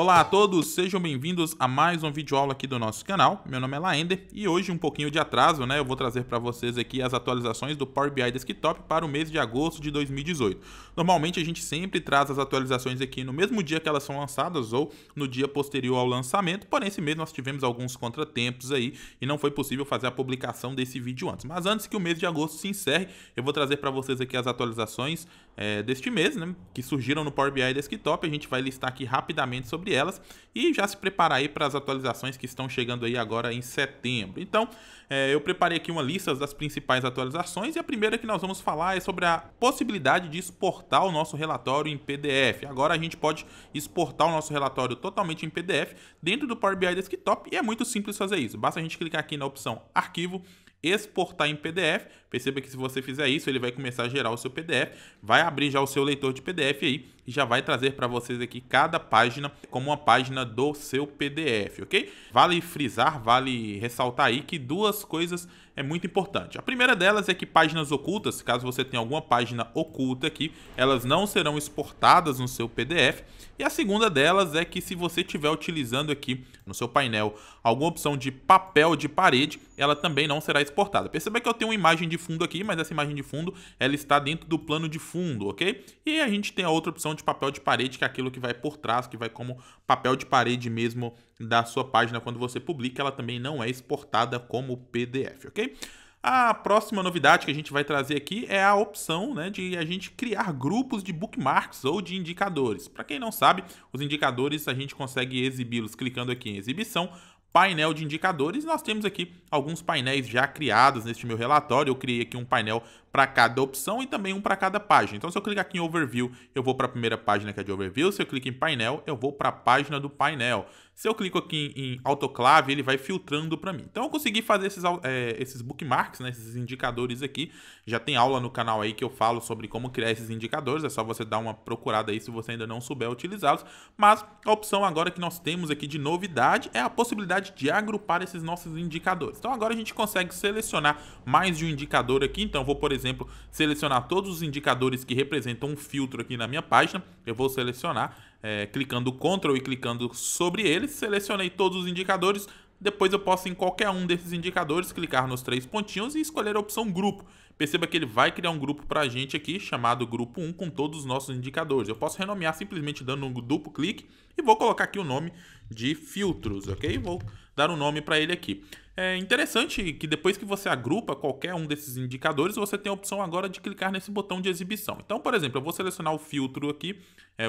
Olá a todos, sejam bem-vindos a mais um vídeo aula aqui do nosso canal. Meu nome é Laender e hoje, um pouquinho de atraso, eu vou trazer para vocês aqui as atualizações do Power BI Desktop para o mês de agosto de 2018. Normalmente a gente sempre traz as atualizações aqui no mesmo dia que elas são lançadas ou no dia posterior ao lançamento, porém esse mês nós tivemos alguns contratempos aí e não foi possível fazer a publicação desse vídeo antes. Mas antes que o mês de agosto se encerre, eu vou trazer para vocês aqui as atualizações deste mês, que surgiram no Power BI Desktop. A gente vai listar aqui rapidamente sobre elas e já se preparar aí para as atualizações que estão chegando aí agora em setembro. Então, eu preparei aqui uma lista das principais atualizações e a primeira que nós vamos falar é sobre a possibilidade de exportar o nosso relatório em PDF. Agora a gente pode exportar o nosso relatório totalmente em PDF dentro do Power BI Desktop e é muito simples fazer isso. Basta a gente clicar aqui na opção Arquivo, exportar em PDF. Perceba que se você fizer isso, ele vai começar a gerar o seu PDF, vai abrir já o seu leitor de PDF aí e já vai trazer para vocês aqui cada página como uma página do seu PDF, ok? Vale frisar, vale ressaltar aí que duas coisas é muito importante. A primeira delas é que páginas ocultas, caso você tenha alguma página oculta aqui, elas não serão exportadas no seu PDF. E a segunda delas é que se você estiver utilizando aqui no seu painel alguma opção de papel de parede, ela também não será exportada. Perceba que eu tenho uma imagem de fundo aqui, mas essa imagem de fundo ela está dentro do plano de fundo, ok? E a gente tem a outra opção de papel de parede, que é aquilo que vai por trás, que vai como papel de parede mesmo da sua página quando você publica, ela também não é exportada como PDF, ok? A próxima novidade que a gente vai trazer aqui é a opção de a gente criar grupos de bookmarks ou de indicadores. Para quem não sabe, os indicadores a gente consegue exibi-los clicando aqui em exibição, painel de indicadores. Nós temos aqui alguns painéis já criados neste meu relatório. Eu criei aqui um painel para cada opção e também um para cada página. Então, se eu clicar aqui em Overview, eu vou para a primeira página que é de Overview. Se eu clico em Painel, eu vou para a página do painel. Se eu clico aqui em Autoclave, ele vai filtrando para mim. Então, eu consegui fazer esses bookmarks, esses indicadores aqui. Já tem aula no canal aí que eu falo sobre como criar esses indicadores. É só você dar uma procurada aí se você ainda não souber utilizá-los. Mas a opção agora que nós temos aqui de novidade é a possibilidade de agrupar esses nossos indicadores. Então, agora a gente consegue selecionar mais de um indicador aqui. Então, eu vou, por exemplo, selecionar todos os indicadores que representam um filtro aqui na minha página. Eu vou selecionar clicando Ctrl e clicando sobre eles. Selecionei todos os indicadores. Depois eu posso, em qualquer um desses indicadores, clicar nos três pontinhos e escolher a opção Grupo. Perceba que ele vai criar um grupo para a gente aqui, chamado Grupo 1, com todos os nossos indicadores. Eu posso renomear simplesmente dando um duplo clique e vou colocar aqui o nome de filtros, ok? Vou dar um nome para ele aqui. É interessante que depois que você agrupa qualquer um desses indicadores, você tem a opção agora de clicar nesse botão de exibição. Então, por exemplo, eu vou selecionar o filtro aqui,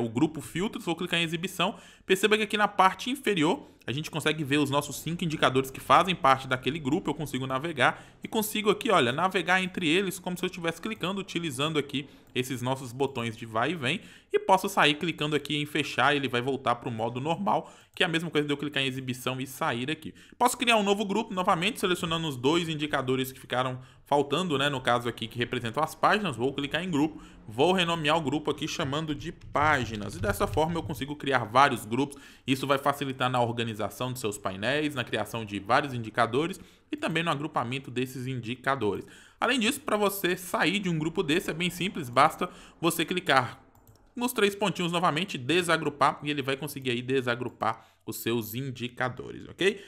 o grupo filtros, vou clicar em exibição. Perceba que aqui na parte inferior a gente consegue ver os nossos 5 indicadores que fazem parte daquele grupo. Eu consigo navegar e consigo aqui, olha, navegar entre eles como se eu estivesse clicando, utilizando aqui esses nossos botões de vai e vem, e posso sair clicando aqui em fechar, ele vai voltar para o modo normal, que é a mesma coisa de eu clicar em exibição e sair aqui. Posso criar um novo grupo, novamente, selecionando os 2 indicadores que ficaram faltando, no caso aqui, que representam as páginas. Vou clicar em grupo, vou renomear o grupo aqui chamando de páginas, e dessa forma eu consigo criar vários grupos. Isso vai facilitar na organização de seus painéis, na criação de vários indicadores e também no agrupamento desses indicadores. Além disso, para você sair de um grupo desse é bem simples, basta você clicar nos 3 pontinhos novamente, desagrupar, e ele vai conseguir aí desagrupar os seus indicadores, ok?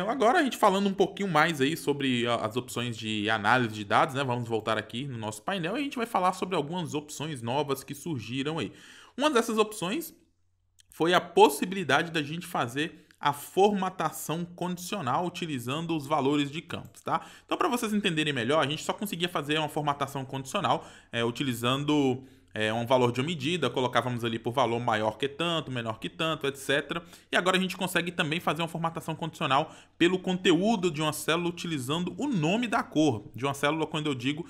Agora a gente falando um pouquinho mais aí sobre as opções de análise de dados, vamos voltar aqui no nosso painel e a gente vai falar sobre algumas opções novas que surgiram aí. Uma dessas opções foi a possibilidade da gente fazer a formatação condicional utilizando os valores de campos, tá? Então, para vocês entenderem melhor, a gente só conseguia fazer uma formatação condicional utilizando um valor de uma medida, colocávamos ali por valor maior que tanto, menor que tanto, etc. E agora a gente consegue também fazer uma formatação condicional pelo conteúdo de uma célula utilizando o nome da cor de uma célula, quando eu digo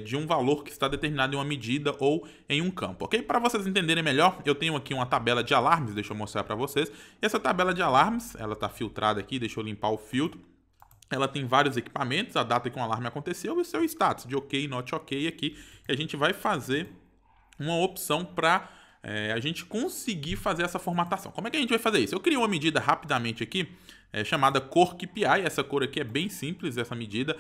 de um valor que está determinado em uma medida ou em um campo, ok? Para vocês entenderem melhor, eu tenho aqui uma tabela de alarmes, deixa eu mostrar para vocês. Essa tabela de alarmes, ela está filtrada aqui, deixa eu limpar o filtro. Ela tem vários equipamentos, a data que um alarme aconteceu e o seu status de ok, not ok aqui. E a gente vai fazer uma opção para a gente conseguir fazer essa formatação. Como é que a gente vai fazer isso? Eu criei uma medida rapidamente aqui, chamada cor KPI. Essa cor aqui é bem simples, essa medida.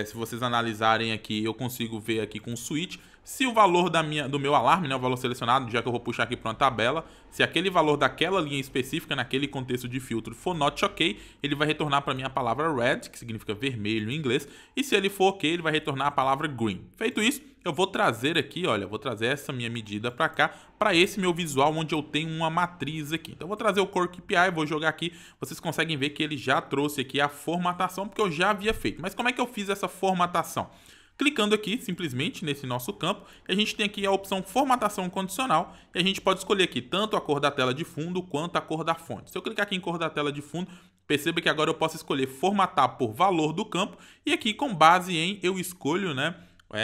Se vocês analisarem aqui, eu consigo ver aqui com o switch. Se o valor do meu alarme, né, o valor selecionado, já que eu vou puxar aqui para uma tabela, se aquele valor daquela linha específica, naquele contexto de filtro, for not ok, ele vai retornar para mim a palavra red, que significa vermelho em inglês, e se ele for ok, ele vai retornar a palavra green. Feito isso, eu vou trazer aqui, olha, vou trazer essa minha medida para cá, para esse meu visual onde eu tenho uma matriz aqui. Então eu vou trazer o Core KPI, vou jogar aqui, vocês conseguem ver que ele já trouxe aqui a formatação, porque eu já havia feito. Mas como é que eu fiz essa formatação? Clicando aqui, simplesmente, nesse nosso campo, a gente tem aqui a opção formatação condicional, e a gente pode escolher aqui tanto a cor da tela de fundo quanto a cor da fonte. Se eu clicar aqui em cor da tela de fundo, perceba que agora eu posso escolher formatar por valor do campo, e aqui com base em eu escolho, né,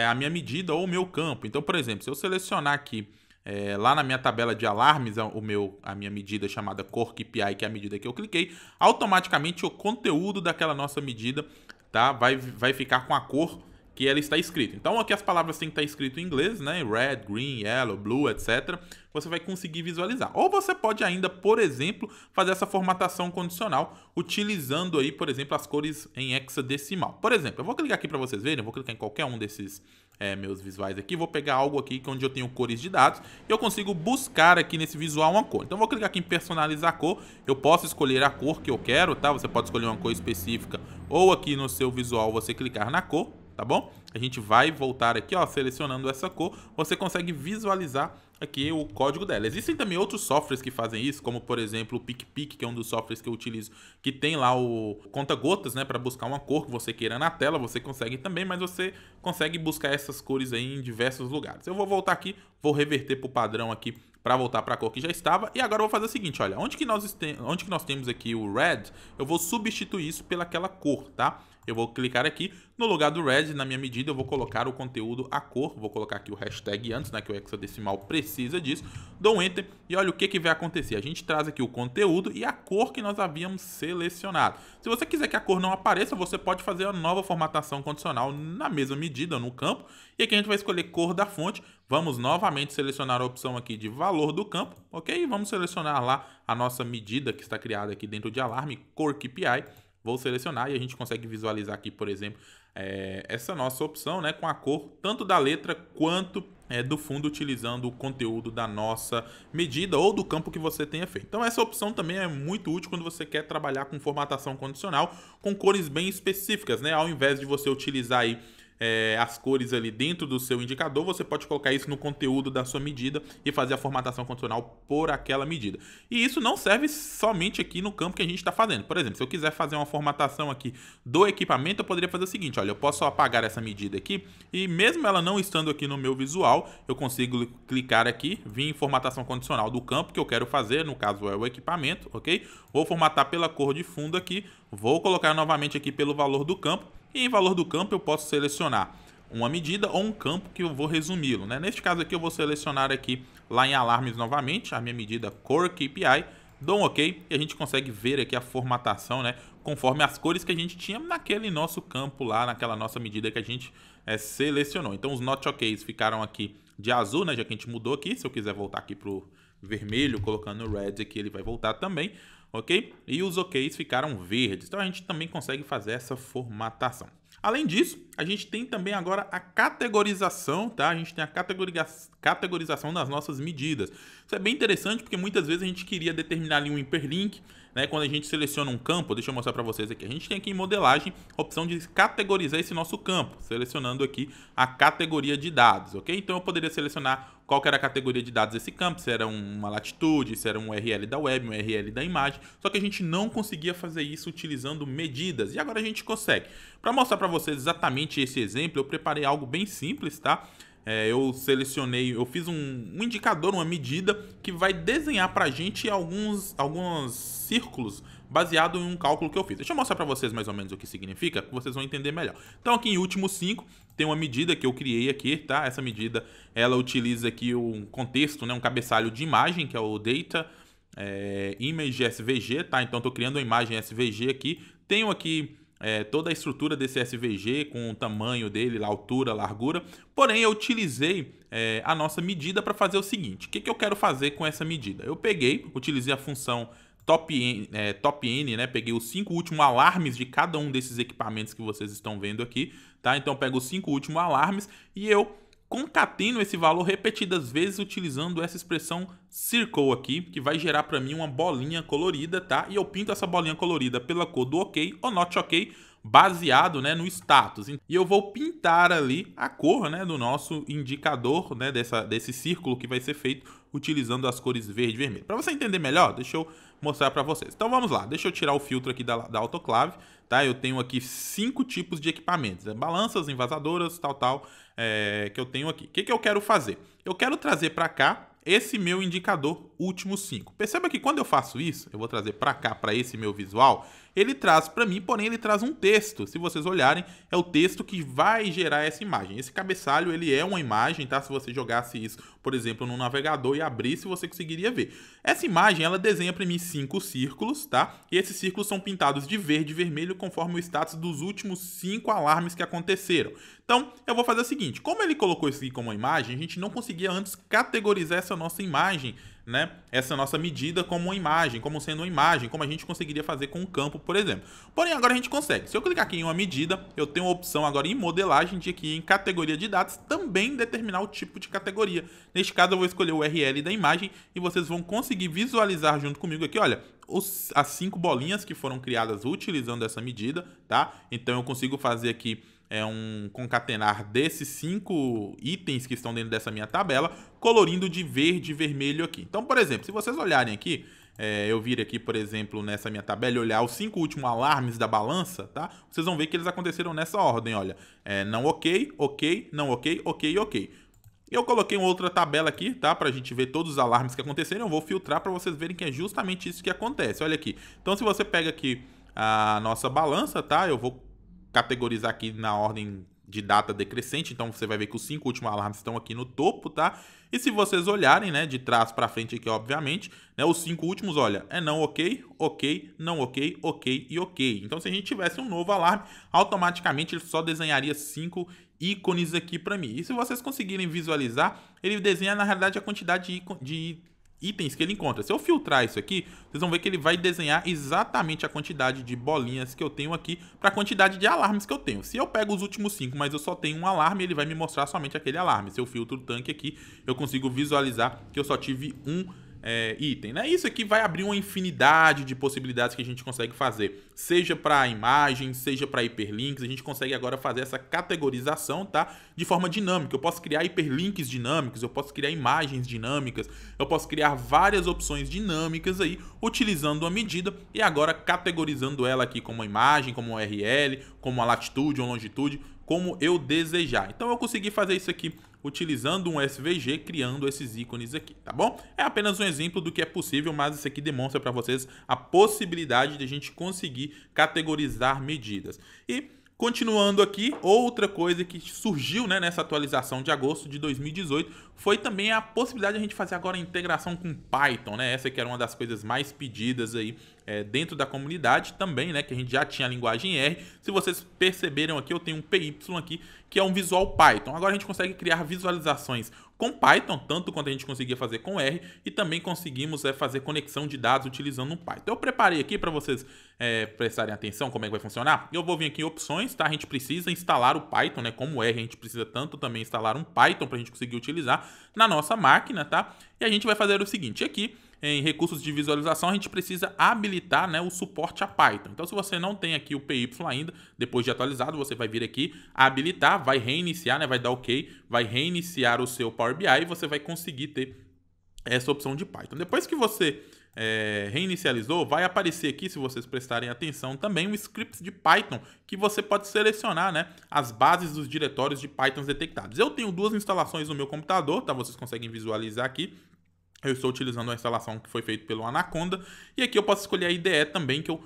a minha medida ou o meu campo. Então, por exemplo, se eu selecionar aqui lá na minha tabela de alarmes, a minha medida chamada Core KPI, que é a medida que eu cliquei, automaticamente o conteúdo daquela nossa medida, tá, vai ficar com a cor que ela está escrita. Então aqui as palavras têm que estar escrito em inglês, né? Red, green, yellow, blue, etc. Você vai conseguir visualizar. Ou você pode ainda, por exemplo, fazer essa formatação condicional utilizando aí, por exemplo, as cores em hexadecimal. Por exemplo, eu vou clicar aqui para vocês verem, eu vou clicar em qualquer um desses meus visuais aqui, vou pegar algo aqui onde eu tenho cores de dados e eu consigo buscar aqui nesse visual uma cor. Então eu vou clicar aqui em personalizar cor, eu posso escolher a cor que eu quero, tá? Você pode escolher uma cor específica ou aqui no seu visual você clicar na cor, tá bom? A gente vai voltar aqui, ó, selecionando essa cor, você consegue visualizar aqui o código dela. Existem também outros softwares que fazem isso, como por exemplo o PicPic, que é um dos softwares que eu utilizo, que tem lá o conta-gotas, né, para buscar uma cor que você queira na tela, você consegue também, mas você consegue buscar essas cores aí em diversos lugares. Eu vou voltar aqui, vou reverter para o padrão aqui, para voltar para a cor que já estava, e agora eu vou fazer o seguinte, olha, onde que nós temos aqui o red, eu vou substituir isso pelaquela cor, tá? Eu vou clicar aqui, no lugar do red, na minha medida, eu vou colocar o conteúdo a cor, vou colocar aqui o hashtag antes, né, que o hexadecimal precisa disso, dou um enter e olha o que vai acontecer. A gente traz aqui o conteúdo e a cor que nós havíamos selecionado. Se você quiser que a cor não apareça, você pode fazer a nova formatação condicional na mesma medida, no campo, e aqui a gente vai escolher cor da fonte, vamos novamente selecionar a opção aqui de valor do campo, ok? E vamos selecionar lá a nossa medida que está criada aqui dentro de alarme, Core KPI, vou selecionar e a gente consegue visualizar aqui, por exemplo, essa nossa opção, né, com a cor tanto da letra quanto do fundo, utilizando o conteúdo da nossa medida ou do campo que você tenha feito. Então essa opção também é muito útil quando você quer trabalhar com formatação condicional com cores bem específicas, né? Ao invés de você utilizar aí as cores ali dentro do seu indicador, você pode colocar isso no conteúdo da sua medida e fazer a formatação condicional por aquela medida. E isso não serve somente aqui no campo que a gente está fazendo. Por exemplo, se eu quiser fazer uma formatação aqui do equipamento, eu poderia fazer o seguinte, olha, eu posso apagar essa medida aqui e mesmo ela não estando aqui no meu visual, eu consigo clicar aqui, vir em formatação condicional do campo que eu quero fazer, no caso é o equipamento, ok? Vou formatar pela cor de fundo aqui, vou colocar novamente aqui pelo valor do campo, e em valor do campo eu posso selecionar uma medida ou um campo que eu vou resumi-lo, né? Neste caso aqui eu vou selecionar aqui lá em alarmes novamente a minha medida Core KPI, dou um OK e a gente consegue ver aqui a formatação, né? Conforme as cores que a gente tinha naquele nosso campo lá, naquela nossa medida que a gente selecionou. Então os not OKs ficaram aqui de azul, né? Já que a gente mudou aqui, se eu quiser voltar aqui para o vermelho, colocando o red aqui, ele vai voltar também. Ok? E os OKs ficaram verdes. Então a gente também consegue fazer essa formatação. Além disso, a gente tem também agora a categorização, tá? A gente tem a categorização das nossas medidas. Isso é bem interessante porque muitas vezes a gente queria determinar ali um hiperlink, né? Quando a gente seleciona um campo, deixa eu mostrar para vocês aqui. A gente tem aqui em modelagem a opção de categorizar esse nosso campo, selecionando aqui a categoria de dados, ok? Então eu poderia selecionar qual que era a categoria de dados desse campo, se era uma latitude, se era um URL da web, um URL da imagem, só que a gente não conseguia fazer isso utilizando medidas, e agora a gente consegue. Para mostrar para vocês exatamente esse exemplo, eu preparei algo bem simples, tá? Eu fiz um indicador, uma medida que vai desenhar para a gente alguns círculos baseado em um cálculo que eu fiz. Deixa eu mostrar para vocês mais ou menos o que significa, que vocês vão entender melhor. Então aqui em último 5 tem uma medida que eu criei aqui, tá? Essa medida, ela utiliza aqui um contexto, né? Um cabeçalho de imagem, que é o Data Image SVG, tá? Então estou criando uma imagem SVG aqui. Tenho aqui toda a estrutura desse SVG com o tamanho dele, a altura, a largura. Porém, eu utilizei a nossa medida para fazer o seguinte. O que eu quero fazer com essa medida? Eu utilizei a função top N, né? Peguei os 5 últimos alarmes de cada um desses equipamentos que vocês estão vendo aqui, tá? Então, eu pego os 5 últimos alarmes e eu concateno esse valor repetidas vezes utilizando essa expressão circle aqui, que vai gerar para mim uma bolinha colorida, tá? E eu pinto essa bolinha colorida pela cor do ok ou not ok, baseado, né, no status. E eu vou pintar ali a cor, né, do nosso indicador, né, desse círculo que vai ser feito utilizando as cores verde e vermelho. Para você entender melhor, deixa eu mostrar para vocês. Então vamos lá, deixa eu tirar o filtro aqui da autoclave, tá? Eu tenho aqui 5 tipos de equipamentos, né? Balanças, envasadoras, que eu tenho aqui. O que eu quero fazer? Eu quero trazer para cá esse meu indicador último 5. Perceba que quando eu faço isso, eu vou trazer para cá, para esse meu visual, ele traz para mim, porém ele traz um texto. Se vocês olharem, é o texto que vai gerar essa imagem. Esse cabeçalho, ele é uma imagem, tá? Se você jogasse isso, por exemplo, no navegador e abrisse, você conseguiria ver. Essa imagem, ela desenha para mim 5 círculos, tá? E esses círculos são pintados de verde e vermelho conforme o status dos últimos 5 alarmes que aconteceram. Então, eu vou fazer o seguinte, como ele colocou isso aqui como uma imagem, a gente não conseguia antes categorizar essa nossa imagem, né? Essa nossa medida como uma imagem, como sendo uma imagem, como a gente conseguiria fazer com um campo, por exemplo. Porém, agora a gente consegue. Se eu clicar aqui em uma medida, eu tenho a opção agora em modelagem de aqui em categoria de dados também determinar o tipo de categoria. Neste caso, eu vou escolher o URL da imagem e vocês vão conseguir visualizar junto comigo aqui, olha, as 5 bolinhas que foram criadas utilizando essa medida, tá? Então eu consigo fazer aqui um concatenar desses 5 itens que estão dentro dessa minha tabela, colorindo de verde e vermelho aqui. Então, por exemplo, se vocês olharem aqui, eu vir aqui, por exemplo, nessa minha tabela e olhar os 5 últimos alarmes da balança, tá? Vocês vão ver que eles aconteceram nessa ordem, olha. Não ok, ok, não ok, ok, ok. Eu coloquei uma outra tabela aqui, tá? Pra gente ver todos os alarmes que aconteceram. Eu vou filtrar para vocês verem que é justamente isso que acontece. Olha aqui. Então, se você pega aqui a nossa balança, tá? Eu vou categorizar aqui na ordem de data decrescente, então você vai ver que os 5 últimos alarmes estão aqui no topo, tá? E se vocês olharem, né, de trás para frente aqui, obviamente, né, os 5 últimos, olha, não ok, ok, não ok, ok e ok. Então, se a gente tivesse um novo alarme, automaticamente ele só desenharia 5 ícones aqui para mim. E se vocês conseguirem visualizar, ele desenha, na realidade, a quantidade de itens que ele encontra. Se eu filtrar isso aqui, vocês vão ver que ele vai desenhar exatamente a quantidade de bolinhas que eu tenho aqui para a quantidade de alarmes que eu tenho. Se eu pego os últimos 5, mas eu só tenho um alarme, ele vai me mostrar somente aquele alarme. Se eu filtro o tanque aqui, eu consigo visualizar que eu só tive um item, né? Isso aqui vai abrir uma infinidade de possibilidades que a gente consegue fazer, seja para imagens, seja para hiperlinks. A gente consegue agora fazer essa categorização, tá? De forma dinâmica. Eu posso criar hiperlinks dinâmicos, eu posso criar imagens dinâmicas, eu posso criar várias opções dinâmicas aí, utilizando uma medida e agora categorizando ela aqui como uma imagem, como uma URL, como uma latitude ou longitude, como eu desejar. Então eu consegui fazer isso aqui utilizando um SVG, criando esses ícones aqui, tá bom? É apenas um exemplo do que é possível, mas isso aqui demonstra para vocês a possibilidade de a gente conseguir categorizar medidas. E continuando aqui, outra coisa que surgiu, né, nessa atualização de agosto de 2018 foi também a possibilidade de a gente fazer agora a integração com Python, né? Essa que era uma das coisas mais pedidas aí dentro da comunidade também, né? Que a gente já tinha a linguagem R. Se vocês perceberam aqui, eu tenho um PY aqui, que é um visual Python. Agora a gente consegue criar visualizações com Python, tanto quanto a gente conseguia fazer com R, e também conseguimos fazer conexão de dados utilizando um Python. Eu preparei aqui para vocês prestarem atenção como é que vai funcionar. Eu vou vir aqui em opções, tá? A gente precisa instalar o Python, né? Como R, a gente precisa tanto também instalar um Python para a gente conseguir utilizar na nossa máquina, tá? E a gente vai fazer o seguinte, aqui em recursos de visualização a gente precisa habilitar, né, o suporte a Python. Então se você não tem aqui o PY ainda, depois de atualizado, você vai vir aqui, habilitar, vai reiniciar, né, vai dar OK, vai reiniciar o seu Power BI e você vai conseguir ter essa opção de Python. Depois que você reinicializou, vai aparecer aqui, se vocês prestarem atenção, também um script de Python que você pode selecionar, né, as bases dos diretórios de Python detectados. Eu tenho 2 instalações no meu computador, tá? Vocês conseguem visualizar aqui. Eu estou utilizando a instalação que foi feita pelo Anaconda. E aqui eu posso escolher a IDE também, que eu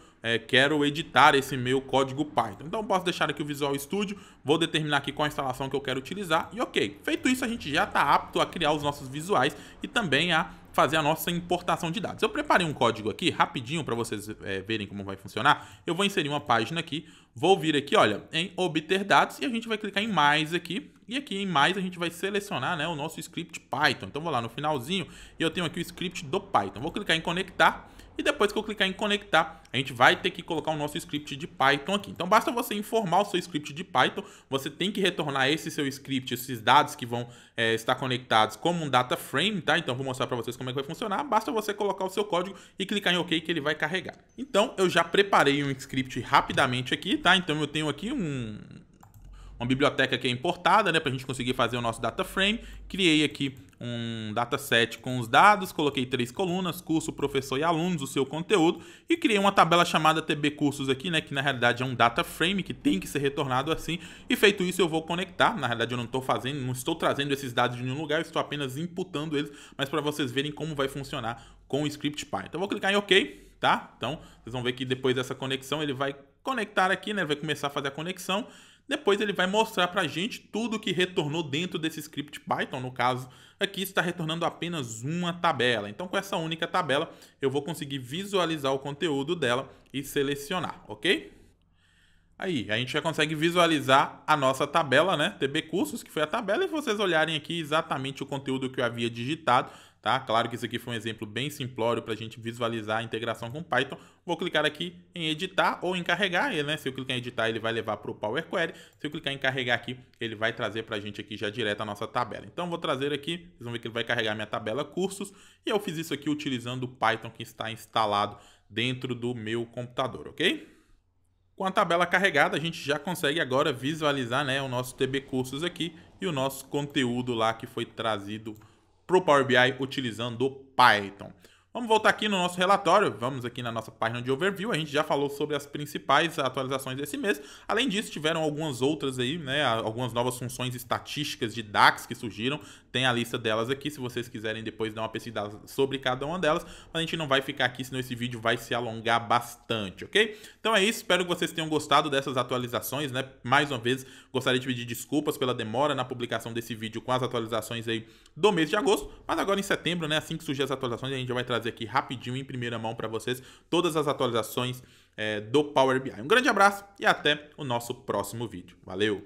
quero editar esse meu código Python. Então eu posso deixar aqui o Visual Studio, vou determinar aqui qual a instalação que eu quero utilizar e ok. Feito isso, a gente já está apto a criar os nossos visuais e também a fazer a nossa importação de dados. Eu preparei um código aqui rapidinho para vocês verem como vai funcionar. Eu vou inserir uma página aqui, vou vir aqui, olha, em obter dados e a gente vai clicar em mais aqui. E aqui em mais a gente vai selecionar, né, o nosso script Python. Então vou lá no finalzinho e eu tenho aqui o script do Python. Vou clicar em conectar E depois que eu clicar em conectar, a gente vai ter que colocar o nosso script de Python aqui. Então basta você informar o seu script de Python, você tem que retornar esse seu script, esses dados que vão estar conectados como um data frame, tá? Então vou mostrar para vocês como é que vai funcionar. Basta você colocar o seu código e clicar em OK que ele vai carregar. Então eu já preparei um script rapidamente aqui, tá? Então eu tenho aqui uma biblioteca que é importada, né, para a gente conseguir fazer o nosso data frame. Criei aqui um dataset com os dados, coloquei 3 colunas, curso, professor e alunos, o seu conteúdo, e criei uma tabela chamada TB Cursos aqui, né, que na realidade é um data frame que tem que ser retornado assim. E feito isso eu vou conectar. Na realidade eu não estou trazendo esses dados de nenhum lugar, eu estou apenas imputando eles, mas para vocês verem como vai funcionar com o script Python. Então eu vou clicar em OK, tá? Então vocês vão ver que depois dessa conexão ele vai conectar aqui, né, ele vai começar a fazer a conexão. Depois ele vai mostrar para a gente tudo que retornou dentro desse script Python. No caso, aqui está retornando apenas uma tabela. Então, com essa única tabela, eu vou conseguir visualizar o conteúdo dela e selecionar, ok? Aí, a gente já consegue visualizar a nossa tabela, né? TB Cursos, que foi a tabela, e vocês olharem aqui exatamente o conteúdo que eu havia digitado, tá? Claro que isso aqui foi um exemplo bem simplório para a gente visualizar a integração com Python. Vou clicar aqui em editar ou em carregar ele, né? Se eu clicar em editar, ele vai levar para o Power Query. Se eu clicar em carregar aqui, ele vai trazer para a gente aqui já direto a nossa tabela. Então, vou trazer aqui, vocês vão ver que ele vai carregar minha tabela cursos, e eu fiz isso aqui utilizando o Python que está instalado dentro do meu computador, ok? Com a tabela carregada, a gente já consegue agora visualizar, né, o nosso TB Cursos aqui e o nosso conteúdo lá que foi trazido para o Power BI utilizando o Python. Vamos voltar aqui no nosso relatório, vamos aqui na nossa página de overview, a gente já falou sobre as principais atualizações desse mês. Além disso, tiveram algumas outras aí, né, algumas novas funções estatísticas de DAX que surgiram, tem a lista delas aqui, se vocês quiserem depois dar uma pesquisada sobre cada uma delas, mas a gente não vai ficar aqui, senão esse vídeo vai se alongar bastante, ok? Então é isso, espero que vocês tenham gostado dessas atualizações, né? Mais uma vez, gostaria de pedir desculpas pela demora na publicação desse vídeo com as atualizações aí do mês de agosto, mas agora em setembro, né, assim que surgir as atualizações, a gente já vai trazer aqui rapidinho, em primeira mão para vocês, todas as atualizações do Power BI. Um grande abraço e até o nosso próximo vídeo. Valeu!